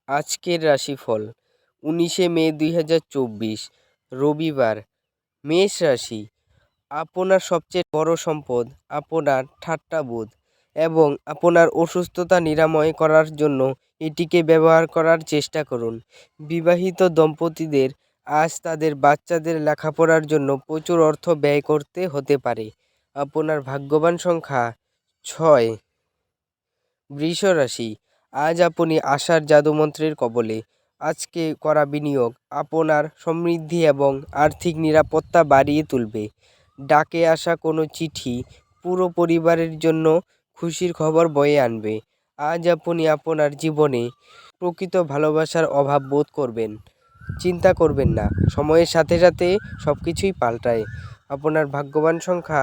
আজকের রাশিফল 19শে মে 2024 রবিবার। মেষ রাশি। আপনার সবচেয়ে বড় সম্পদ আপনার ঠাট্টাবোধ এবং আপনার অসুস্থতা নিরাময় করার জন্য এটিকে ব্যবহার করার চেষ্টা করুন। বিবাহিত দম্পতিদের আজ তাদের বাচ্চাদের লেখাপড়ার জন্য প্রচুর অর্থ ব্যয় করতে হতে পারে। আপনার ভাগ্যবান সংখ্যা 6। বৃষ রাশি। আজ আপনি আশার জাদুমন্ত্রের কবলে। আজকে করা বিনিয়োগ আপনার সমৃদ্ধি এবং আর্থিক নিরাপত্তা বাড়িয়ে তুলবে। ডাকে আসা কোনো চিঠি পুরো পরিবারের জন্য খুশির খবর বয়ে আনবে। আজ আপনি আপনার জীবনে প্রকৃত ভালোবাসার অভাব বোধ করবেন। চিন্তা করবেন না, সময়ের সাথে সাথে সব কিছুই পাল্টায়। আপনার ভাগ্যবান সংখ্যা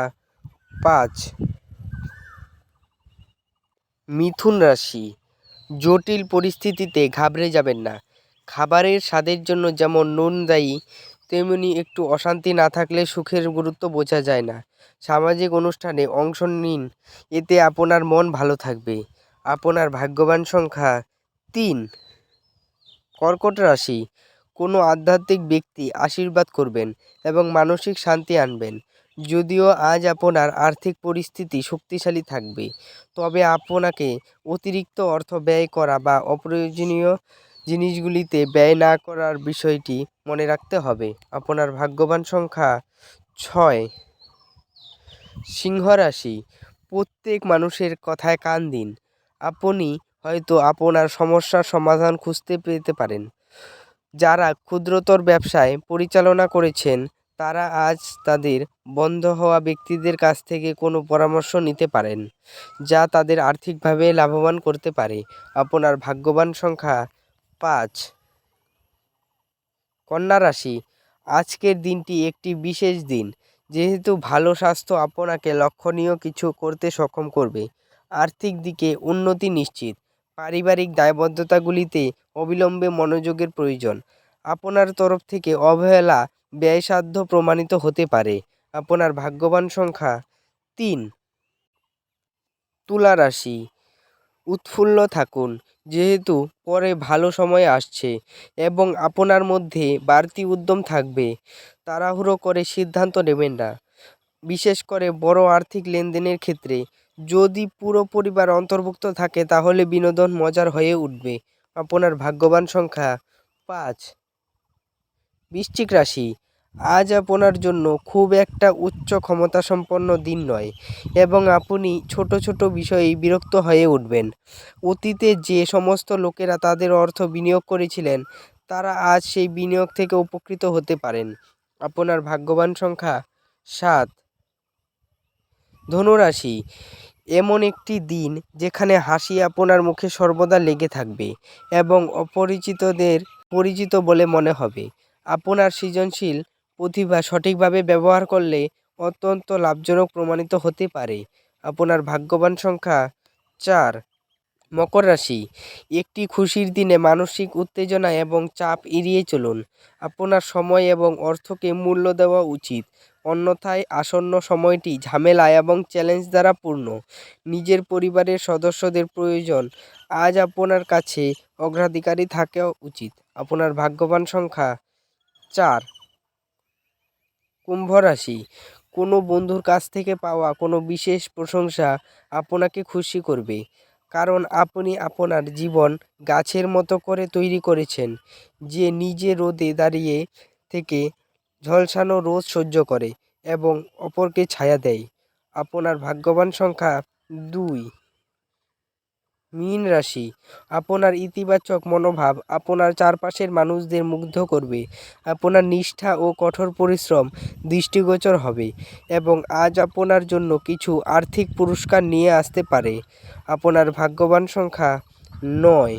5। মিথুন রাশি। জটিল পরিস্থিতিতে ঘাবড়ে যাবেন না। খাবারের স্বাদের জন্য যেমন নুন দায়ী, তেমনি একটু অশান্তি না থাকলে সুখের গুরুত্ব বোঝা যায় না। সামাজিক অনুষ্ঠানে অংশ নিন, এতে আপনার মন ভালো থাকবে। আপনার ভাগ্যবান সংখ্যা 3। কর্কট রাশি। কোনো আধ্যাত্মিক ব্যক্তি আশীর্বাদ করবেন এবং মানসিক শান্তি আনবেন। যদিও আজ আপনার আর্থিক পরিস্থিতি শক্তিশালী থাকবে, তবে আপনাকে অতিরিক্ত অর্থ ব্যয় করা বা অপ্রয়োজনীয় জিনিসগুলিতে ব্যয় না করার বিষয়টি মনে রাখতে হবে। আপনার ভাগ্যবান সংখ্যা 6। সিংহ রাশি। প্রত্যেক মানুষের কথায় কান দিন। আপনি হয়তো আপনার সমস্যার সমাধান খুঁজতে পেতে পারেন। যারা ক্ষুদ্রতর ব্যবসায় পরিচালনা করেছেন তারা আজ তাদের বন্ধ হওয়া ব্যক্তিদের কাছ থেকে কোনো পরামর্শ নিতে পারেন, যা তাদের আর্থিকভাবে লাভবান করতে পারে। আপনার ভাগ্যবান সংখ্যা 5। কন্যা রাশি। আজকের দিনটি একটি বিশেষ দিন, যেহেতু ভালো স্বাস্থ্য আপনাকে লক্ষণীয় কিছু করতে সক্ষম করবে। আর্থিক দিকে উন্নতি নিশ্চিত। পারিবারিক দায়বদ্ধতাগুলিতে অবিলম্বে মনোযোগের প্রয়োজন। আপনার তরফ থেকে অবহেলা ব্যয়সাধ্য প্রমাণিত হতে পারে। আপনার ভাগ্যবান সংখ্যা 3। তুলা রাশি। উৎফুল্ল থাকুন, যেহেতু পরে ভালো সময় আসছে এবং আপনার মধ্যে বাড়তি উদ্যম থাকবে। তাড়াহুড়ো করে সিদ্ধান্ত নেবেন না, বিশেষ করে বড় আর্থিক লেনদেনের ক্ষেত্রে। যদি পুরো পরিবার অন্তর্ভুক্ত থাকে তাহলে বিনোদন মজার হয়ে উঠবে। আপনার ভাগ্যবান সংখ্যা 5। বৃশ্চিক রাশি। আজ আপনার জন্য খুব একটা উচ্চ ক্ষমতাসম্পন্ন দিন নয় এবং আপনি ছোট ছোট বিষয়েই বিরক্ত হয়ে উঠবেন। অতীতে যে সমস্ত লোকেরা তাদের অর্থ বিনিয়োগ করেছিলেন তারা আজ সেই বিনিয়োগ থেকে উপকৃত হতে পারেন। আপনার ভাগ্যবান সংখ্যা 7। ধনুরাশি। এমন একটি দিন যেখানে হাসি আপনার মুখে সর্বদা লেগে থাকবে এবং অপরিচিতদের পরিচিত বলে মনে হবে। আপনার সৃজনশীল প্রতিভা সঠিকভাবে ব্যবহার করলে অত্যন্ত লাভজনক প্রমাণিত হতে পারে। আপনার ভাগ্যবান সংখ্যা 4। মকর রাশি। একটি খুশির দিনে মানসিক উত্তেজনা এবং চাপ এড়িয়ে চলুন। আপনার সময় এবং অর্থকে মূল্য দেওয়া উচিত, অন্যথায় আসন্ন সময়টি ঝামেলা এবং চ্যালেঞ্জ দ্বারা পূর্ণ। নিজের পরিবারের সদস্যদের প্রয়োজন আজ আপনার কাছে অগ্রাধিকারী থাকা উচিত। আপনার ভাগ্যবান সংখ্যা 4। কুম্ভ রাশি। কোনো বন্ধুর কাছ থেকে পাওয়া কোনো বিশেষ প্রশংসা আপনাকে খুশি করবে, কারণ আপনি আপনার জীবন গাছের মতো করে তৈরি করেছেন, যে নিজে রোদে দাঁড়িয়ে থেকে ঝলসানো রোদ সহ্য করে এবং অপরকে ছায়া দেয়। আপনার ভাগ্যবান সংখ্যা 2। মীন রাশি। আপনার ইতিবাচক মনোভাব আপনার চারপাশের মানুষদের মুগ্ধ করবে। আপনার নিষ্ঠা ও কঠোর পরিশ্রম দৃষ্টিগোচর হবে এবং আজ আপনার জন্য কিছু আর্থিক পুরস্কার নিয়ে আসতে পারে। আপনার ভাগ্যবান সংখ্যা 9।